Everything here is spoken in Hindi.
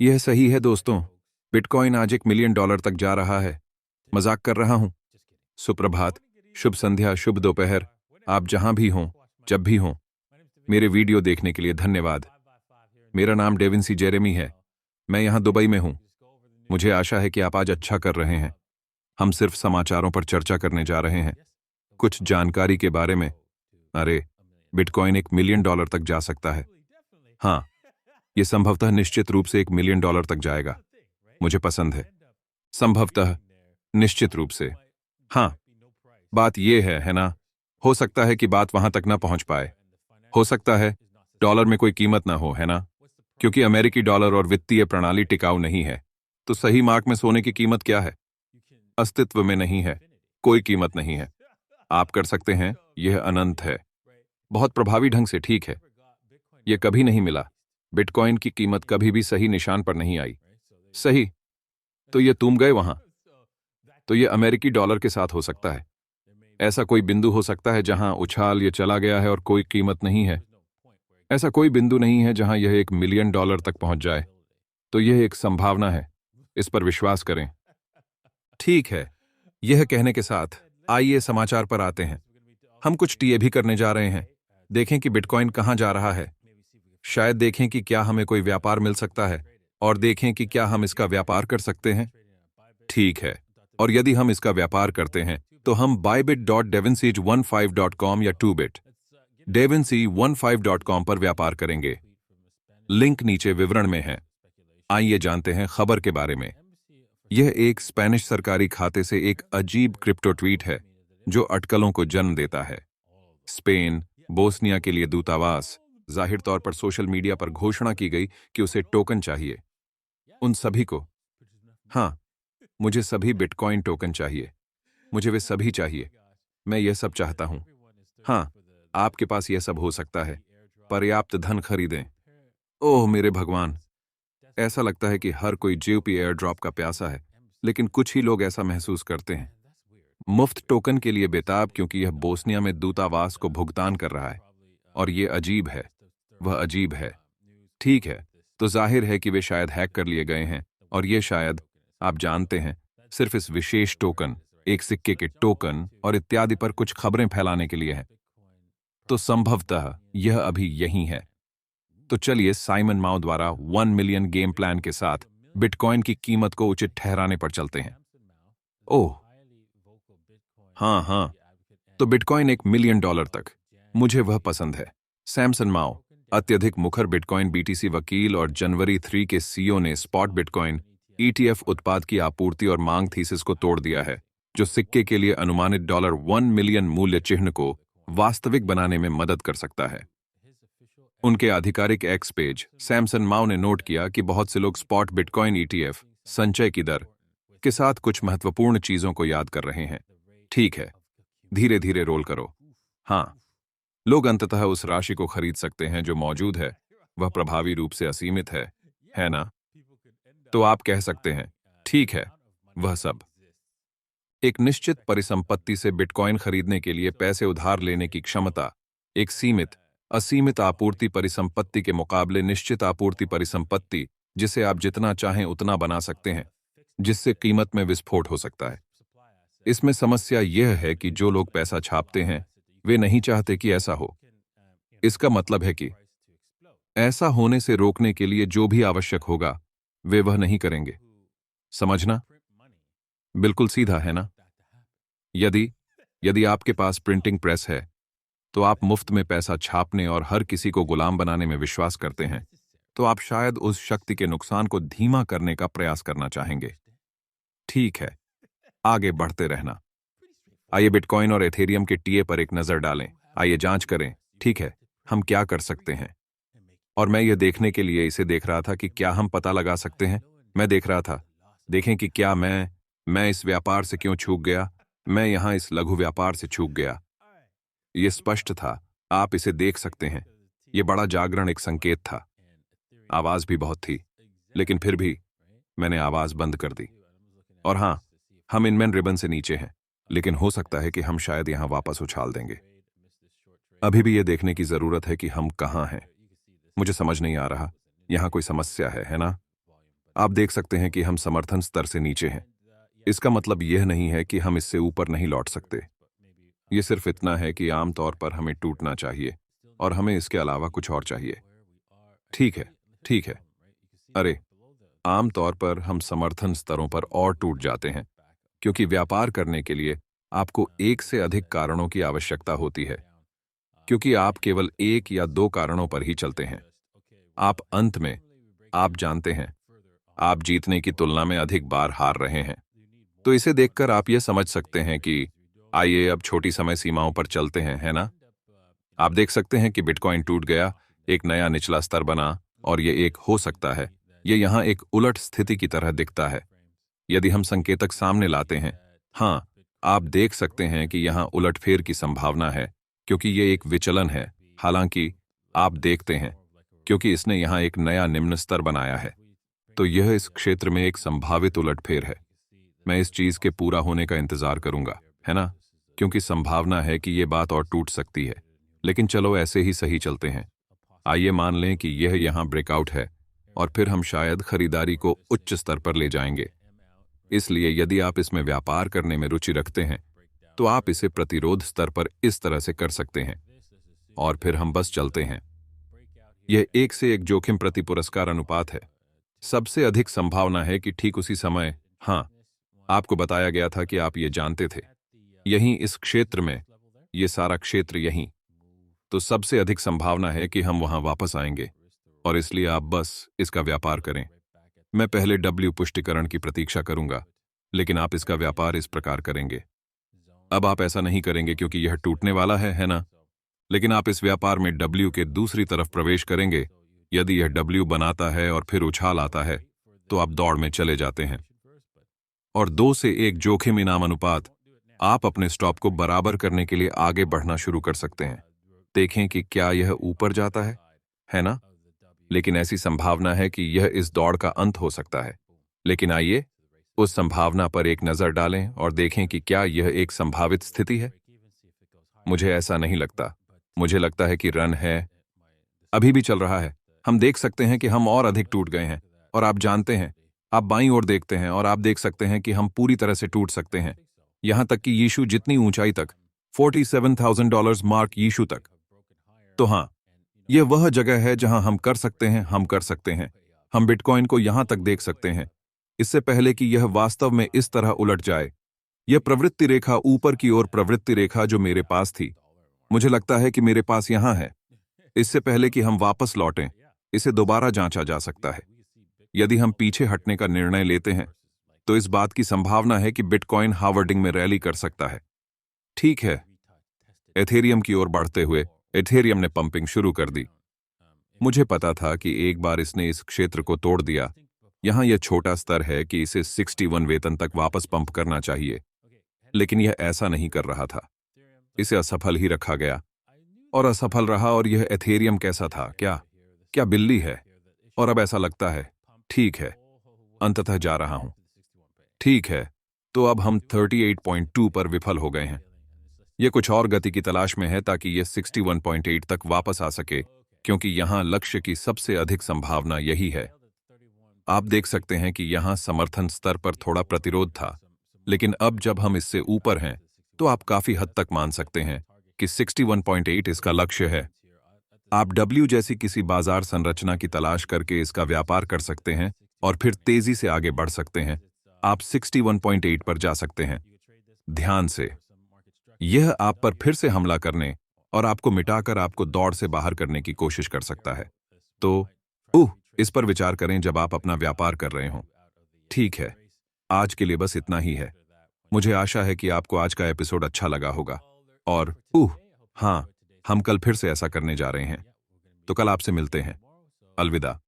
यह सही है दोस्तों। बिटकॉइन आज $1 मिलियन तक जा रहा है। मजाक कर रहा हूं। सुप्रभात, शुभ संध्या, शुभ दोपहर। आप जहां भी हों, जब भी हों, मेरे वीडियो देखने के लिए धन्यवाद। मेरा नाम डेविंसी जेरेमी है। मैं यहां दुबई में हूं। मुझे आशा है कि आप आज अच्छा कर रहे हैं। हम सिर्फ समाचारों पर चर्चा करने जा रहे हैं, कुछ जानकारी के बारे में। अरे, बिटकॉइन $1 मिलियन तक जा सकता है। हाँ, यह संभवतः निश्चित रूप से $1 मिलियन तक जाएगा। मुझे पसंद है। संभवतः, निश्चित रूप से। हाँ, बात यह है ना? हो सकता है कि बात वहां तक ना पहुंच पाए। हो सकता है डॉलर में कोई कीमत ना हो, है ना? क्योंकि अमेरिकी डॉलर और वित्तीय प्रणाली टिकाऊ नहीं है। तो सही मार्क में सोने की कीमत क्या है? अस्तित्व में नहीं है। कोई कीमत नहीं है। आप कर सकते हैं, यह अनंत है। बहुत प्रभावी ढंग से, ठीक है। यह कभी नहीं मिला। बिटकॉइन की कीमत कभी भी सही निशान पर नहीं आई। सही। तो ये तुम गए वहां। तो यह अमेरिकी डॉलर के साथ हो सकता है। ऐसा कोई बिंदु हो सकता है जहां उछाल ये चला गया है और कोई कीमत नहीं है। ऐसा कोई बिंदु नहीं है जहां यह $1 मिलियन तक पहुंच जाए। तो यह एक संभावना है। इस पर विश्वास करें। ठीक है। यह कहने के साथ आइए समाचार पर आते हैं। हम कुछ टीए भी करने जा रहे हैं। देखें कि बिटकॉइन कहां जा रहा है। शायद देखें कि क्या हमें कोई व्यापार मिल सकता है और देखें कि क्या हम इसका व्यापार कर सकते हैं। ठीक है। और यदि हम इसका व्यापार करते हैं तो हम bybit.devinsage15.com या 2bit devinsy15.com पर व्यापार करेंगे। लिंक नीचे विवरण में है। आइए जानते हैं खबर के बारे में। यह एक स्पेनिश सरकारी खाते से एक अजीब क्रिप्टो ट्वीट है जो अटकलों को जन्म देता है। स्पेन, बोस्निया के लिए दूतावास, जाहिर तौर पर सोशल मीडिया पर घोषणा की गई कि उसे टोकन चाहिए। उन सभी को। हाँ, मुझे सभी बिटकॉइन टोकन चाहिए। मुझे वे सभी चाहिए। मैं यह सब चाहता हूं। हाँ, आपके पास यह सब हो सकता है। पर्याप्त धन खरीदें। ओह मेरे भगवान! ऐसा लगता है कि हर कोई जीओपी एयर ड्रॉप का प्यासा है, लेकिन कुछ ही लोग ऐसा महसूस करते हैं। मुफ्त टोकन के लिए बेताब क्योंकि यह बोस्निया में दूतावास को भुगतान कर रहा है। और यह अजीब है। वह अजीब है। ठीक है, तो जाहिर है कि वे शायद हैक कर लिए गए हैं और ये शायद, आप जानते हैं, सिर्फ इस विशेष टोकन, एक सिक्के के टोकन और इत्यादि पर कुछ खबरें फैलाने के लिए है। तो संभवतः यह अभी यही है। तो चलिए साइमन माओ द्वारा 1 मिलियन गेम प्लान के साथ बिटकॉइन की कीमत को उचित ठहराने पर चलते हैं। ओह हाँ हाँ, तो बिटकॉइन $1 मिलियन तक। मुझे वह पसंद है। सैमसन माओ, अत्यधिक मुखर बिटकॉइन बीटीसी वकील और जनवरी 3 के सीईओ ने स्पॉट बिटकॉइन ईटीएफ उत्पाद की आपूर्ति और मांग थीसिस को तोड़ दिया है, जो सिक्के के लिए अनुमानित $1 मिलियन मूल्य चिन्ह को वास्तविक बनाने में मदद कर सकता है। उनके आधिकारिक एक्स पेज, सैमसन माओ ने नोट किया कि बहुत से लोग स्पॉट बिटकॉइन ईटीएफ संचय की दर के साथ कुछ महत्वपूर्ण चीजों को याद कर रहे हैं। ठीक है, धीरे धीरे रोल करो। हाँ, लोग अंततः उस राशि को खरीद सकते हैं जो मौजूद है। वह प्रभावी रूप से असीमित है ना? तो आप कह सकते हैं, ठीक है, वह सब। एक निश्चित परिसंपत्ति से बिटकॉइन खरीदने के लिए पैसे उधार लेने की क्षमता एक सीमित, असीमित आपूर्ति परिसंपत्ति के मुकाबले निश्चित आपूर्ति परिसंपत्ति, जिसे आप जितना चाहें उतना बना सकते हैं, जिससे कीमत में विस्फोट हो सकता है। इसमें समस्या यह है कि जो लोग पैसा छापते हैं, वे नहीं चाहते कि ऐसा हो। इसका मतलब है कि ऐसा होने से रोकने के लिए जो भी आवश्यक होगा, वे वह नहीं करेंगे। समझना? बिल्कुल सीधा है ना? यदि यदि आपके पास प्रिंटिंग प्रेस है, तो आप मुफ्त में पैसा छापने और हर किसी को गुलाम बनाने में विश्वास करते हैं, तो आप शायद उस शक्ति के नुकसान को धीमा करने का प्रयास करना चाहेंगे। ठीक है, आगे बढ़ते रहना। आइए बिटकॉइन और एथेरियम के टीए पर एक नजर डालें। आइए जांच करें, ठीक है, हम क्या कर सकते हैं। और मैं यह देखने के लिए इसे देख रहा था कि क्या हम पता लगा सकते हैं। मैं देख रहा था, देखें कि क्या मैं इस व्यापार से क्यों चूक गया। मैं यहां इस लघु व्यापार से चूक गया। यह स्पष्ट था, आप इसे देख सकते हैं। यह बड़ा जागरण एक संकेत था। आवाज भी बहुत थी, लेकिन फिर भी मैंने आवाज बंद कर दी। और हां, हम इनमेन रिबन से नीचे हैं, लेकिन हो सकता है कि हम शायद यहां वापस उछाल देंगे। अभी भी यह देखने की जरूरत है कि हम कहां हैं। मुझे समझ नहीं आ रहा, यहां कोई समस्या है ना? आप देख सकते हैं कि हम समर्थन स्तर से नीचे हैं। इसका मतलब यह नहीं है कि हम इससे ऊपर नहीं लौट सकते। ये सिर्फ इतना है कि आमतौर पर हमें टूटना चाहिए और हमें इसके अलावा कुछ और चाहिए। ठीक है, ठीक है। अरे, आमतौर पर हम समर्थन स्तरों पर और टूट जाते हैं क्योंकि व्यापार करने के लिए आपको एक से अधिक कारणों की आवश्यकता होती है, क्योंकि आप केवल एक या दो कारणों पर ही चलते हैं। आप अंत में, आप जानते हैं, आप जीतने की तुलना में अधिक बार हार रहे हैं। तो इसे देखकर आप यह समझ सकते हैं कि आइए अब छोटी समय सीमाओं पर चलते हैं, है ना? आप देख सकते हैं कि बिटकॉइन टूट गया, एक नया निचला स्तर बना, और ये एक हो सकता है। ये यहाँ एक उलट स्थिति की तरह दिखता है। यदि हम संकेतक सामने लाते हैं, हाँ, आप देख सकते हैं कि यहाँ उलटफेर की संभावना है, क्योंकि ये एक विचलन है। हालांकि आप देखते हैं, क्योंकि इसने यहाँ एक नया निम्न स्तर बनाया है, तो यह इस क्षेत्र में एक संभावित उलटफेर है। मैं इस चीज के पूरा होने का इंतजार करूंगा, है ना? क्योंकि संभावना है कि ये बात और टूट सकती है। लेकिन चलो ऐसे ही सही चलते हैं। आइए मान लें कि यह यहाँ ब्रेकआउट है और फिर हम शायद खरीदारी को उच्च स्तर पर ले जाएंगे। इसलिए यदि आप इसमें व्यापार करने में रुचि रखते हैं, तो आप इसे प्रतिरोध स्तर पर इस तरह से कर सकते हैं और फिर हम बस चलते हैं। यह एक से एक जोखिम प्रति पुरस्कार अनुपात है। सबसे अधिक संभावना है कि ठीक उसी समय, हाँ, आपको बताया गया था कि आप ये जानते थे, यहीं इस क्षेत्र में, ये सारा क्षेत्र यहीं, तो सबसे अधिक संभावना है कि हम वहां वापस आएंगे और इसलिए आप बस इसका व्यापार करें। मैं पहले डब्ल्यू पुष्टिकरण की प्रतीक्षा करूंगा, लेकिन आप इसका व्यापार इस प्रकार करेंगे। अब आप ऐसा नहीं करेंगे क्योंकि यह टूटने वाला है ना? लेकिन आप इस व्यापार में डब्ल्यू के दूसरी तरफ प्रवेश करेंगे। यदि यह डब्ल्यू बनाता है और फिर उछाल आता है, तो आप दौड़ में चले जाते हैं। और 2 से 1 जोखिम इनाम अनुपात, आप अपने स्टॉप को बराबर करने के लिए आगे बढ़ना शुरू कर सकते हैं। देखें कि क्या यह ऊपर जाता है ना? लेकिन ऐसी संभावना है कि यह इस दौड़ का अंत हो सकता है। लेकिन आइए उस संभावना पर एक नजर डालें और देखें कि क्या यह एक संभावित स्थिति है। मुझे ऐसा नहीं लगता। मुझे लगता है कि रन है, अभी भी चल रहा है। हम देख सकते हैं कि हम और अधिक टूट गए हैं, और आप जानते हैं, आप बाईं ओर देखते हैं और आप देख सकते हैं कि हम पूरी तरह से टूट सकते हैं, यहां तक कि यीशु जितनी ऊंचाई तक, $47,000 मार्क यीशु तक। तो हाँ, यह वह जगह है जहां हम कर सकते हैं, हम कर सकते हैं। हम बिटकॉइन को यहां तक देख सकते हैं, इससे पहले कि यह वास्तव में इस तरह उलट जाए। यह प्रवृत्ति रेखा, ऊपर की ओर प्रवृत्ति रेखा जो मेरे पास थी, मुझे लगता है कि मेरे पास यहां है। इससे पहले कि हम वापस लौटें, इसे दोबारा जांचा जा सकता है। यदि हम पीछे हटने का निर्णय लेते हैं, तो इस बात की संभावना है कि बिटकॉइन हार्वर्डिंग में रैली कर सकता है। ठीक है, एथेरियम की ओर बढ़ते हुए एथेरियम ने पंपिंग शुरू कर दी। मुझे पता था कि एक बार इसने इस क्षेत्र को तोड़ दिया, यहां यह छोटा स्तर है कि इसे 61 वेतन तक वापस पंप करना चाहिए, लेकिन यह ऐसा नहीं कर रहा था। इसे असफल ही रखा गया और असफल रहा। और यह एथेरियम कैसा था? क्या क्या बिल्ली है? और अब ऐसा लगता है, ठीक है, अंततः जा रहा हूं। ठीक है, तो अब हम 38.2 पर विफल हो गए हैं। यह कुछ और गति की तलाश में है ताकि यह 61.8 तक वापस आ सके, क्योंकि यहां लक्ष्य की सबसे अधिक संभावना यही है। आप देख सकते हैं कि यहां समर्थन स्तर पर थोड़ा प्रतिरोध था, लेकिन अब जब हम इससे ऊपर हैं, तो आप काफी हद तक मान सकते हैं कि 61.8 इसका लक्ष्य है। आप डब्ल्यू जैसी किसी बाजार संरचना की तलाश करके इसका व्यापार कर सकते हैं और फिर तेजी से आगे बढ़ सकते हैं। आप 61.8 पर जा सकते हैं। ध्यान से, यह आप पर फिर से हमला करने और आपको मिटाकर आपको दौड़ से बाहर करने की कोशिश कर सकता है। तो इस पर विचार करें जब आप अपना व्यापार कर रहे हों। ठीक है, आज के लिए बस इतना ही है। मुझे आशा है कि आपको आज का एपिसोड अच्छा लगा होगा। और हाँ, हम कल फिर से ऐसा करने जा रहे हैं। तो कल आपसे मिलते हैं। अलविदा।